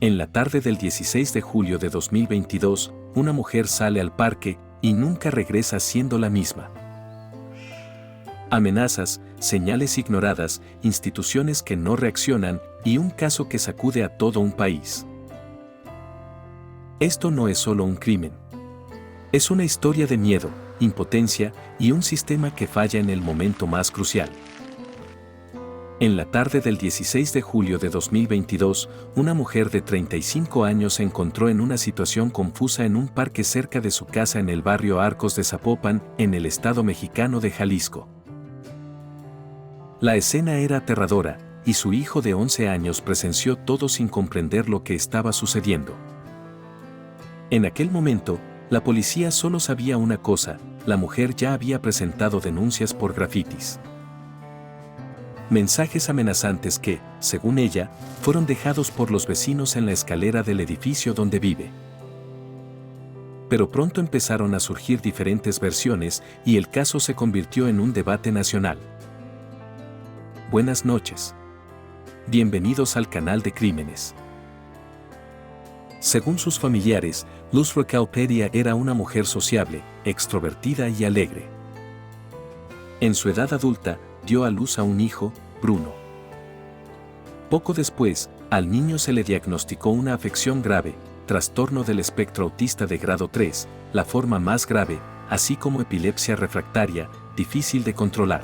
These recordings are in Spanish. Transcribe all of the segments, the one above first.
En la tarde del 16 de julio de 2022, una mujer sale al parque y nunca regresa siendo la misma. Amenazas, señales ignoradas, instituciones que no reaccionan y un caso que sacude a todo un país. Esto no es solo un crimen. Es una historia de miedo, impotencia y un sistema que falla en el momento más crucial. En la tarde del 16 de julio de 2022, una mujer de 35 años se encontró en una situación confusa en un parque cerca de su casa en el barrio Arcos de Zapopan, en el estado mexicano de Jalisco. La escena era aterradora, y su hijo de 11 años presenció todo sin comprender lo que estaba sucediendo. En aquel momento, la policía solo sabía una cosa: la mujer ya había presentado denuncias por grafitis. Mensajes amenazantes que, según ella, fueron dejados por los vecinos en la escalera del edificio donde vive. Pero pronto empezaron a surgir diferentes versiones y el caso se convirtió en un debate nacional. Buenas noches. Bienvenidos al canal de Crímenes. Según sus familiares, Luz Raquel Pedia era una mujer sociable, extrovertida y alegre. En su edad adulta, dio a luz a un hijo, Bruno. Poco después, al niño se le diagnosticó una afección grave, trastorno del espectro autista de grado 3, la forma más grave, así como epilepsia refractaria, difícil de controlar.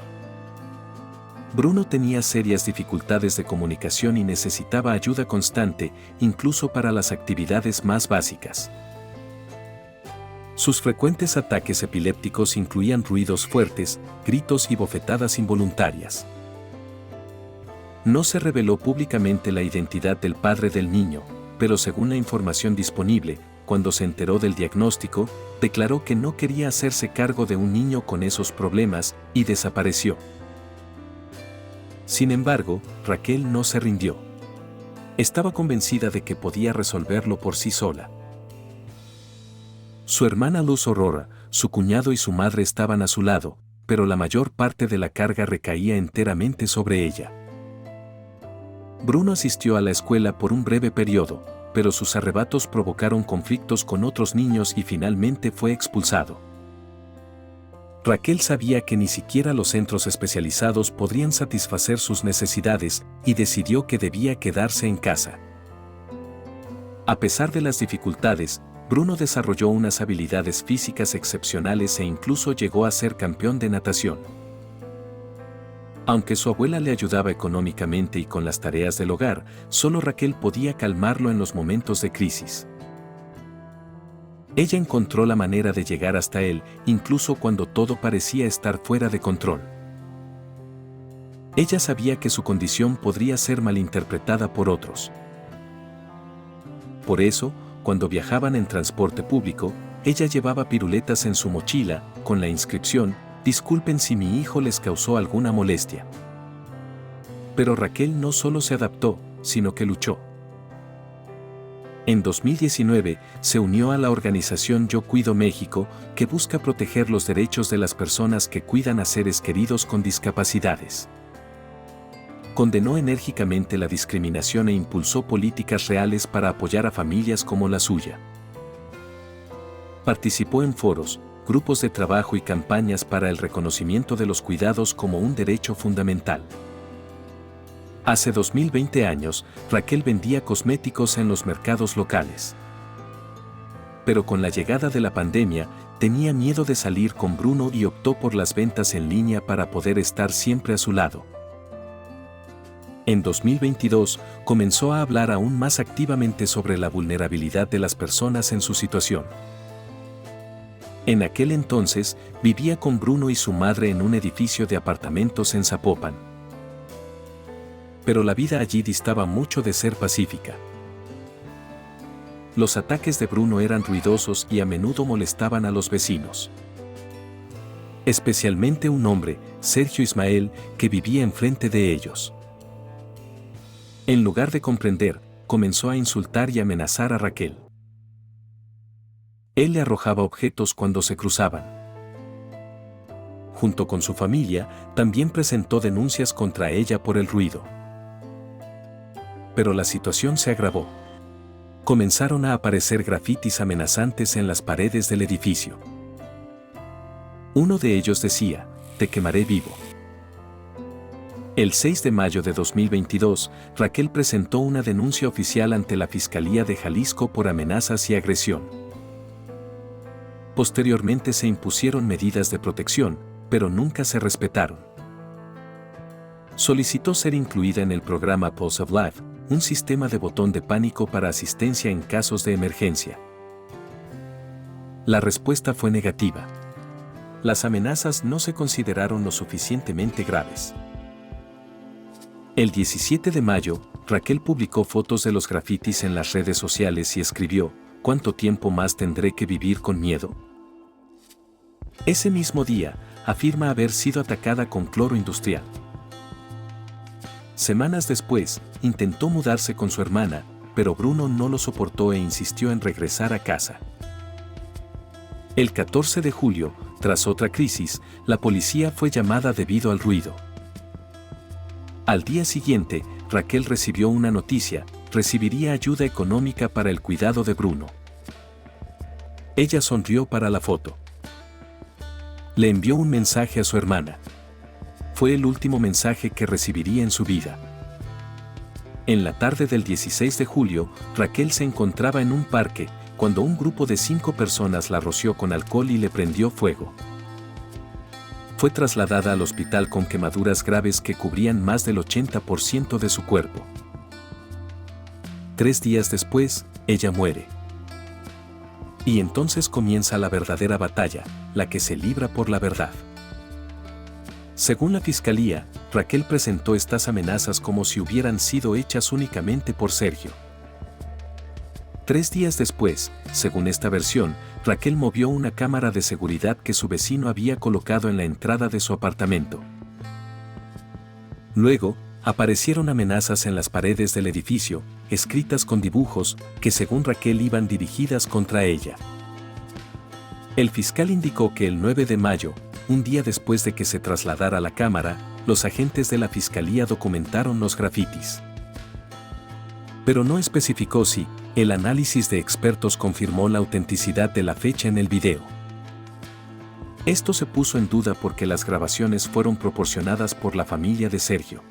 Bruno tenía serias dificultades de comunicación y necesitaba ayuda constante, incluso para las actividades más básicas. Sus frecuentes ataques epilépticos incluían ruidos fuertes, gritos y bofetadas involuntarias. No se reveló públicamente la identidad del padre del niño, pero según la información disponible, cuando se enteró del diagnóstico, declaró que no quería hacerse cargo de un niño con esos problemas y desapareció. Sin embargo, Raquel no se rindió. Estaba convencida de que podía resolverlo por sí sola. Su hermana Luz Aurora, su cuñado y su madre estaban a su lado, pero la mayor parte de la carga recaía enteramente sobre ella. Bruno asistió a la escuela por un breve periodo, pero sus arrebatos provocaron conflictos con otros niños y finalmente fue expulsado. Raquel sabía que ni siquiera los centros especializados podrían satisfacer sus necesidades y decidió que debía quedarse en casa. A pesar de las dificultades, Bruno desarrolló unas habilidades físicas excepcionales e incluso llegó a ser campeón de natación. Aunque su abuela le ayudaba económicamente y con las tareas del hogar, solo Raquel podía calmarlo en los momentos de crisis. Ella encontró la manera de llegar hasta él, incluso cuando todo parecía estar fuera de control. Ella sabía que su condición podría ser malinterpretada por otros. Por eso, cuando viajaban en transporte público, ella llevaba piruletas en su mochila, con la inscripción: "Disculpen si mi hijo les causó alguna molestia". Pero Raquel no solo se adaptó, sino que luchó. En 2019, se unió a la organización Yo Cuido México, que busca proteger los derechos de las personas que cuidan a seres queridos con discapacidades. Condenó enérgicamente la discriminación e impulsó políticas reales para apoyar a familias como la suya. Participó en foros, grupos de trabajo y campañas para el reconocimiento de los cuidados como un derecho fundamental. Hace 2020 años, Raquel vendía cosméticos en los mercados locales. Pero con la llegada de la pandemia, tenía miedo de salir con Bruno y optó por las ventas en línea para poder estar siempre a su lado. En 2022, comenzó a hablar aún más activamente sobre la vulnerabilidad de las personas en su situación. En aquel entonces, vivía con Bruno y su madre en un edificio de apartamentos en Zapopan. Pero la vida allí distaba mucho de ser pacífica. Los ataques de Bruno eran ruidosos y a menudo molestaban a los vecinos. Especialmente un hombre, Sergio Ismael, que vivía enfrente de ellos. En lugar de comprender, comenzó a insultar y amenazar a Raquel. Él le arrojaba objetos cuando se cruzaban. Junto con su familia, también presentó denuncias contra ella por el ruido. Pero la situación se agravó. Comenzaron a aparecer grafitis amenazantes en las paredes del edificio. Uno de ellos decía: "Te quemaré vivo". El 6 de mayo de 2022, Raquel presentó una denuncia oficial ante la Fiscalía de Jalisco por amenazas y agresión. Posteriormente se impusieron medidas de protección, pero nunca se respetaron. Solicitó ser incluida en el programa Pulse of Life, un sistema de botón de pánico para asistencia en casos de emergencia. La respuesta fue negativa. Las amenazas no se consideraron lo suficientemente graves. El 17 de mayo, Raquel publicó fotos de los grafitis en las redes sociales y escribió: "¿Cuánto tiempo más tendré que vivir con miedo?". Ese mismo día, afirma haber sido atacada con cloro industrial. Semanas después, intentó mudarse con su hermana, pero Bruno no lo soportó e insistió en regresar a casa. El 14 de julio, tras otra crisis, la policía fue llamada debido al ruido. Al día siguiente, Raquel recibió una noticia: recibiría ayuda económica para el cuidado de Bruno. Ella sonrió para la foto. Le envió un mensaje a su hermana. Fue el último mensaje que recibiría en su vida. En la tarde del 16 de julio, Raquel se encontraba en un parque, cuando un grupo de 5 personas la roció con alcohol y le prendió fuego. Fue trasladada al hospital con quemaduras graves que cubrían más del 80% de su cuerpo. 3 días después, ella muere. Y entonces comienza la verdadera batalla, la que se libra por la verdad. Según la Fiscalía, Raquel presentó estas amenazas como si hubieran sido hechas únicamente por Sergio. 3 días después, según esta versión, Raquel movió una cámara de seguridad que su vecino había colocado en la entrada de su apartamento. Luego, aparecieron amenazas en las paredes del edificio, escritas con dibujos, que según Raquel iban dirigidas contra ella. El fiscal indicó que el 9 de mayo, un día después de que se trasladara la cámara, los agentes de la Fiscalía documentaron los grafitis. Pero no especificó si el análisis de expertos confirmó la autenticidad de la fecha en el video. Esto se puso en duda porque las grabaciones fueron proporcionadas por la familia de Sergio.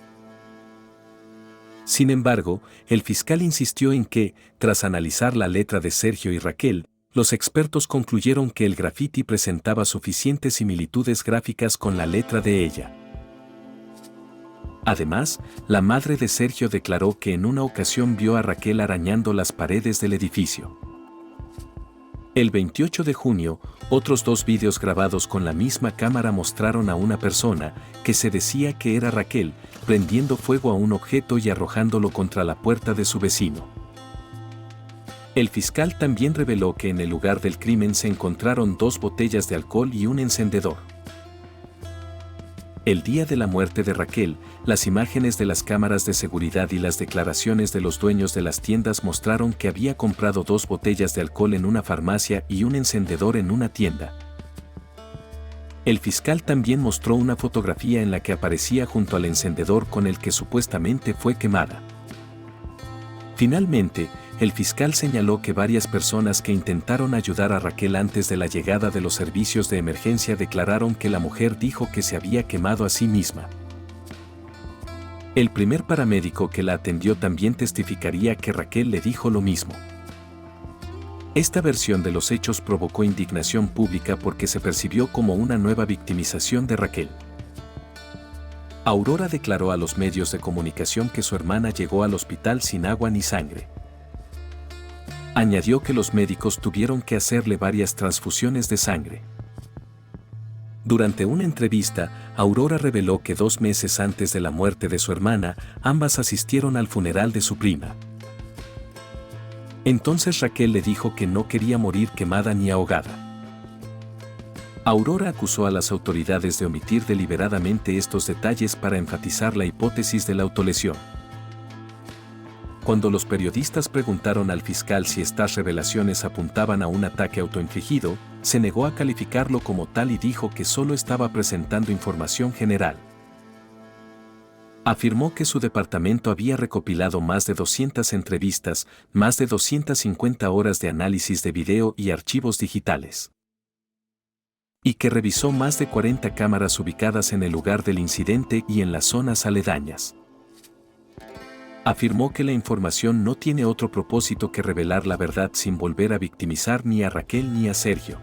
Sin embargo, el fiscal insistió en que, tras analizar la letra de Sergio y Raquel, los expertos concluyeron que el grafiti presentaba suficientes similitudes gráficas con la letra de ella. Además, la madre de Sergio declaró que en una ocasión vio a Raquel arañando las paredes del edificio. El 28 de junio, otros 2 videos grabados con la misma cámara mostraron a una persona, que se decía que era Raquel, prendiendo fuego a un objeto y arrojándolo contra la puerta de su vecino. El fiscal también reveló que en el lugar del crimen se encontraron 2 botellas de alcohol y un encendedor. El día de la muerte de Raquel, las imágenes de las cámaras de seguridad y las declaraciones de los dueños de las tiendas mostraron que había comprado 2 botellas de alcohol en una farmacia y un encendedor en una tienda. El fiscal también mostró una fotografía en la que aparecía junto al encendedor con el que supuestamente fue quemada. Finalmente, el fiscal señaló que varias personas que intentaron ayudar a Raquel antes de la llegada de los servicios de emergencia declararon que la mujer dijo que se había quemado a sí misma. El primer paramédico que la atendió también testificaría que Raquel le dijo lo mismo. Esta versión de los hechos provocó indignación pública porque se percibió como una nueva victimización de Raquel. Aurora declaró a los medios de comunicación que su hermana llegó al hospital sin agua ni sangre. Añadió que los médicos tuvieron que hacerle varias transfusiones de sangre. Durante una entrevista, Aurora reveló que 2 meses antes de la muerte de su hermana, ambas asistieron al funeral de su prima. Entonces Raquel le dijo que no quería morir quemada ni ahogada. Aurora acusó a las autoridades de omitir deliberadamente estos detalles para enfatizar la hipótesis de la autolesión. Cuando los periodistas preguntaron al fiscal si estas revelaciones apuntaban a un ataque autoinfligido, se negó a calificarlo como tal y dijo que solo estaba presentando información general. Afirmó que su departamento había recopilado más de 200 entrevistas, más de 250 horas de análisis de video y archivos digitales. Y que revisó más de 40 cámaras ubicadas en el lugar del incidente y en las zonas aledañas. Afirmó que la información no tiene otro propósito que revelar la verdad sin volver a victimizar ni a Raquel ni a Sergio.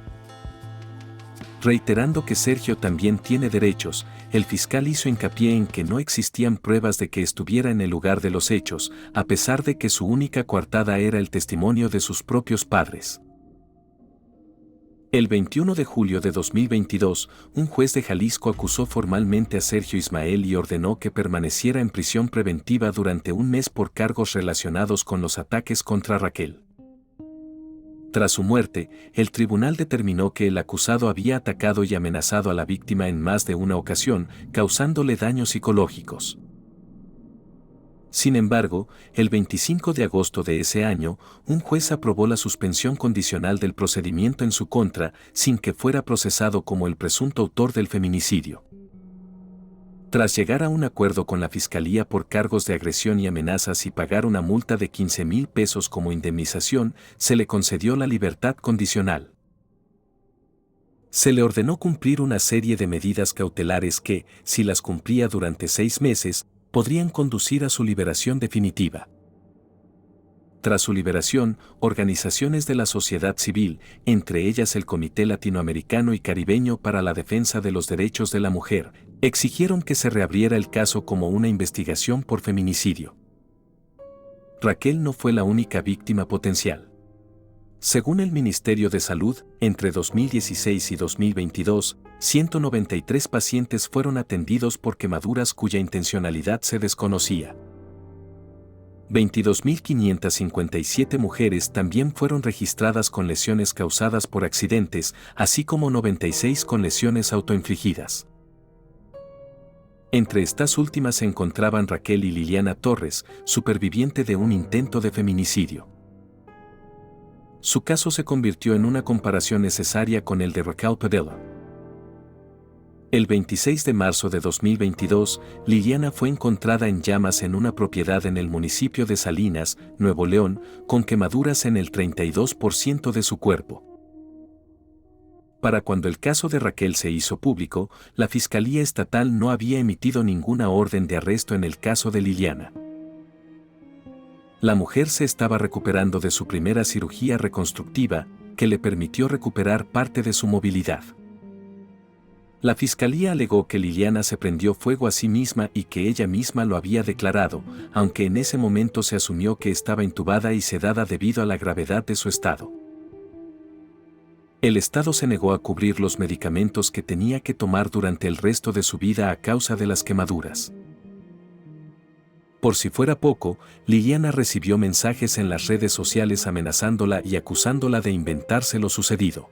Reiterando que Sergio también tiene derechos, el fiscal hizo hincapié en que no existían pruebas de que estuviera en el lugar de los hechos, a pesar de que su única coartada era el testimonio de sus propios padres. El 21 de julio de 2022, un juez de Jalisco acusó formalmente a Sergio Ismael y ordenó que permaneciera en prisión preventiva durante un mes por cargos relacionados con los ataques contra Raquel. Tras su muerte, el tribunal determinó que el acusado había atacado y amenazado a la víctima en más de una ocasión, causándole daños psicológicos. Sin embargo, el 25 de agosto de ese año, un juez aprobó la suspensión condicional del procedimiento en su contra, sin que fuera procesado como el presunto autor del feminicidio. Tras llegar a un acuerdo con la Fiscalía por cargos de agresión y amenazas y pagar una multa de 15,000 pesos como indemnización, se le concedió la libertad condicional. Se le ordenó cumplir una serie de medidas cautelares que, si las cumplía durante 6 meses, podrían conducir a su liberación definitiva. Tras su liberación, organizaciones de la sociedad civil, entre ellas el Comité Latinoamericano y Caribeño para la Defensa de los Derechos de la Mujer, exigieron que se reabriera el caso como una investigación por feminicidio. Raquel no fue la única víctima potencial. Según el Ministerio de Salud, entre 2016 y 2022, 193 pacientes fueron atendidos por quemaduras cuya intencionalidad se desconocía. 22.557 mujeres también fueron registradas con lesiones causadas por accidentes, así como 96 con lesiones autoinfligidas. Entre estas últimas se encontraban Raquel y Liliana Torres, superviviente de un intento de feminicidio. Su caso se convirtió en una comparación necesaria con el de Raquel Padilla. El 26 de marzo de 2022, Liliana fue encontrada en llamas en una propiedad en el municipio de Salinas, Nuevo León, con quemaduras en el 32% de su cuerpo. Para cuando el caso de Raquel se hizo público, la Fiscalía Estatal no había emitido ninguna orden de arresto en el caso de Liliana. La mujer se estaba recuperando de su primera cirugía reconstructiva, que le permitió recuperar parte de su movilidad. La Fiscalía alegó que Liliana se prendió fuego a sí misma y que ella misma lo había declarado, aunque en ese momento se asumió que estaba intubada y sedada debido a la gravedad de su estado. El Estado se negó a cubrir los medicamentos que tenía que tomar durante el resto de su vida a causa de las quemaduras. Por si fuera poco, Liliana recibió mensajes en las redes sociales amenazándola y acusándola de inventarse lo sucedido.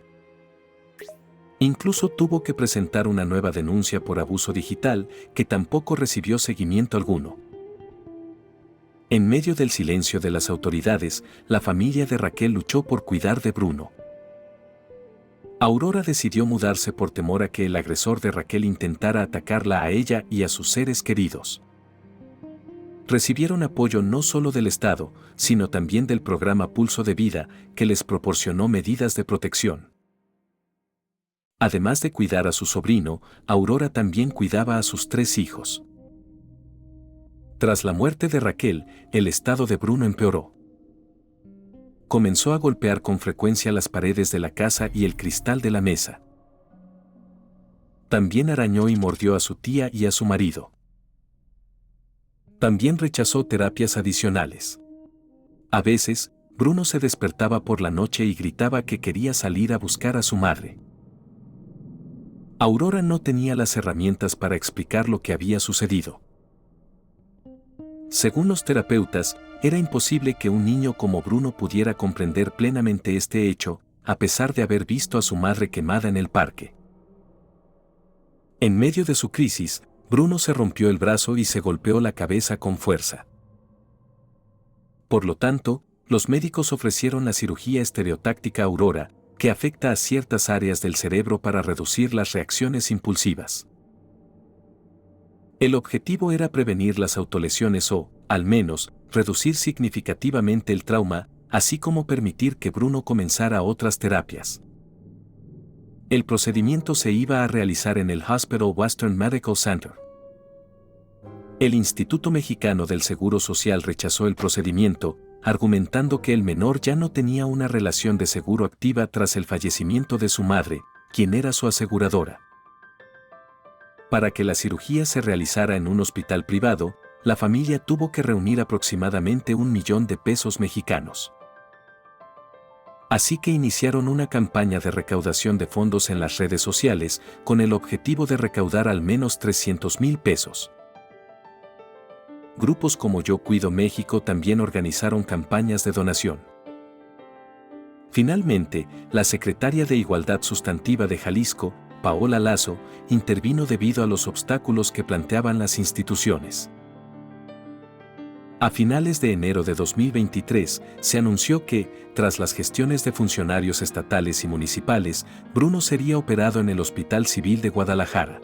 Incluso tuvo que presentar una nueva denuncia por abuso digital, que tampoco recibió seguimiento alguno. En medio del silencio de las autoridades, la familia de Raquel luchó por cuidar de Bruno. Aurora decidió mudarse por temor a que el agresor de Raquel intentara atacarla a ella y a sus seres queridos. Recibieron apoyo no solo del Estado, sino también del programa Pulso de Vida, que les proporcionó medidas de protección. Además de cuidar a su sobrino, Aurora también cuidaba a sus 3 hijos. Tras la muerte de Raquel, el estado de Bruno empeoró. Comenzó a golpear con frecuencia las paredes de la casa y el cristal de la mesa. También arañó y mordió a su tía y a su marido. También rechazó terapias adicionales. A veces, Bruno se despertaba por la noche y gritaba que quería salir a buscar a su madre. Aurora no tenía las herramientas para explicar lo que había sucedido. Según los terapeutas, era imposible que un niño como Bruno pudiera comprender plenamente este hecho, a pesar de haber visto a su madre quemada en el parque. En medio de su crisis, Bruno se rompió el brazo y se golpeó la cabeza con fuerza. Por lo tanto, los médicos ofrecieron la cirugía estereotáctica Aurora, que afecta a ciertas áreas del cerebro para reducir las reacciones impulsivas. El objetivo era prevenir las autolesiones o, al menos, reducir significativamente el trauma, así como permitir que Bruno comenzara otras terapias. El procedimiento se iba a realizar en el Hospital Western Medical Center. El Instituto Mexicano del Seguro Social rechazó el procedimiento, argumentando que el menor ya no tenía una relación de seguro activa tras el fallecimiento de su madre, quien era su aseguradora. Para que la cirugía se realizara en un hospital privado, la familia tuvo que reunir aproximadamente 1 millón de pesos mexicanos. Así que iniciaron una campaña de recaudación de fondos en las redes sociales, con el objetivo de recaudar al menos 300,000 pesos. Grupos como Yo Cuido México también organizaron campañas de donación. Finalmente, la secretaria de Igualdad Sustantiva de Jalisco, Paola Lazo, intervino debido a los obstáculos que planteaban las instituciones. A finales de enero de 2023, se anunció que, tras las gestiones de funcionarios estatales y municipales, Bruno sería operado en el Hospital Civil de Guadalajara.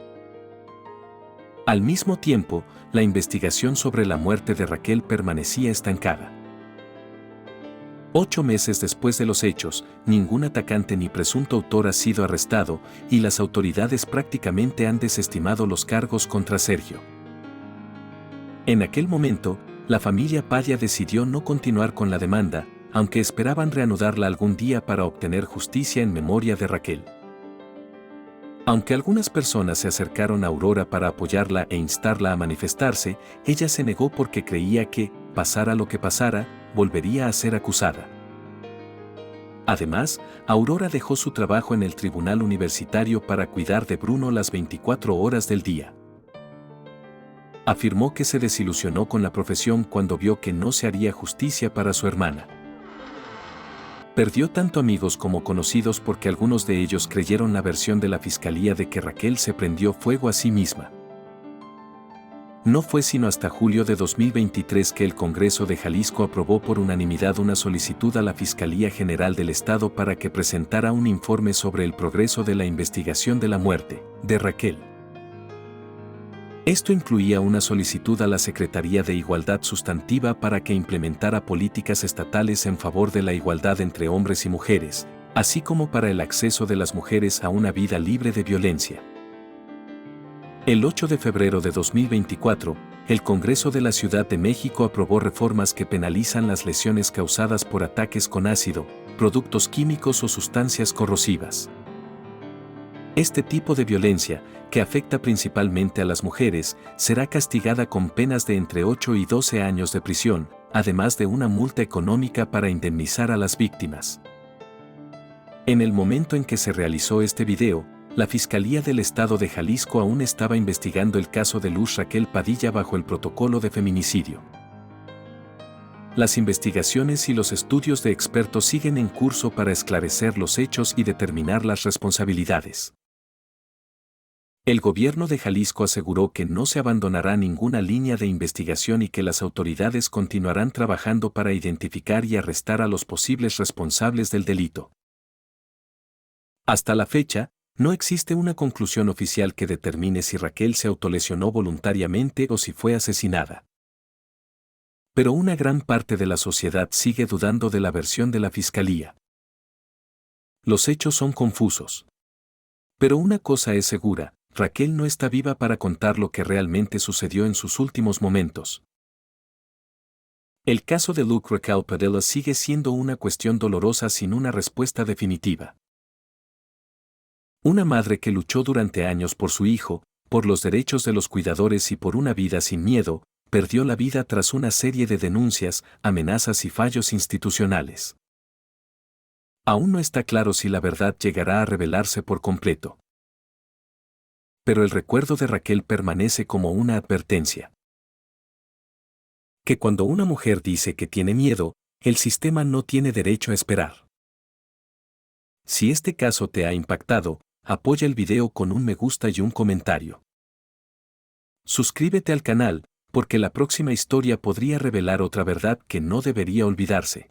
Al mismo tiempo, la investigación sobre la muerte de Raquel permanecía estancada. 8 meses después de los hechos, ningún atacante ni presunto autor ha sido arrestado y las autoridades prácticamente han desestimado los cargos contra Sergio. En aquel momento, la familia Padilla decidió no continuar con la demanda, aunque esperaban reanudarla algún día para obtener justicia en memoria de Raquel. Aunque algunas personas se acercaron a Aurora para apoyarla e instarla a manifestarse, ella se negó porque creía que, pasara lo que pasara, volvería a ser acusada. Además, Aurora dejó su trabajo en el tribunal universitario para cuidar de Bruno las 24 horas del día. Afirmó que se desilusionó con la profesión cuando vio que no se haría justicia para su hermana. Perdió tanto amigos como conocidos porque algunos de ellos creyeron la versión de la fiscalía de que Raquel se prendió fuego a sí misma. No fue sino hasta julio de 2023 que el Congreso de Jalisco aprobó por unanimidad una solicitud a la Fiscalía General del Estado para que presentara un informe sobre el progreso de la investigación de la muerte de Raquel. Esto incluía una solicitud a la Secretaría de Igualdad Sustantiva para que implementara políticas estatales en favor de la igualdad entre hombres y mujeres, así como para el acceso de las mujeres a una vida libre de violencia. El 8 de febrero de 2024, el Congreso de la Ciudad de México aprobó reformas que penalizan las lesiones causadas por ataques con ácido, productos químicos o sustancias corrosivas. Este tipo de violencia, que afecta principalmente a las mujeres, será castigada con penas de entre 8 y 12 años de prisión, además de una multa económica para indemnizar a las víctimas. En el momento en que se realizó este video, la Fiscalía del Estado de Jalisco aún estaba investigando el caso de Luz Raquel Padilla bajo el protocolo de feminicidio. Las investigaciones y los estudios de expertos siguen en curso para esclarecer los hechos y determinar las responsabilidades. El gobierno de Jalisco aseguró que no se abandonará ninguna línea de investigación y que las autoridades continuarán trabajando para identificar y arrestar a los posibles responsables del delito. Hasta la fecha, no existe una conclusión oficial que determine si Raquel se autolesionó voluntariamente o si fue asesinada. Pero una gran parte de la sociedad sigue dudando de la versión de la Fiscalía. Los hechos son confusos. Pero una cosa es segura: Raquel no está viva para contar lo que realmente sucedió en sus últimos momentos. El caso de Luke Raquel Padilla sigue siendo una cuestión dolorosa sin una respuesta definitiva. Una madre que luchó durante años por su hijo, por los derechos de los cuidadores y por una vida sin miedo, perdió la vida tras una serie de denuncias, amenazas y fallos institucionales. Aún no está claro si la verdad llegará a revelarse por completo. Pero el recuerdo de Raquel permanece como una advertencia. Que cuando una mujer dice que tiene miedo, el sistema no tiene derecho a esperar. Si este caso te ha impactado, apoya el video con un me gusta y un comentario. Suscríbete al canal, porque la próxima historia podría revelar otra verdad que no debería olvidarse.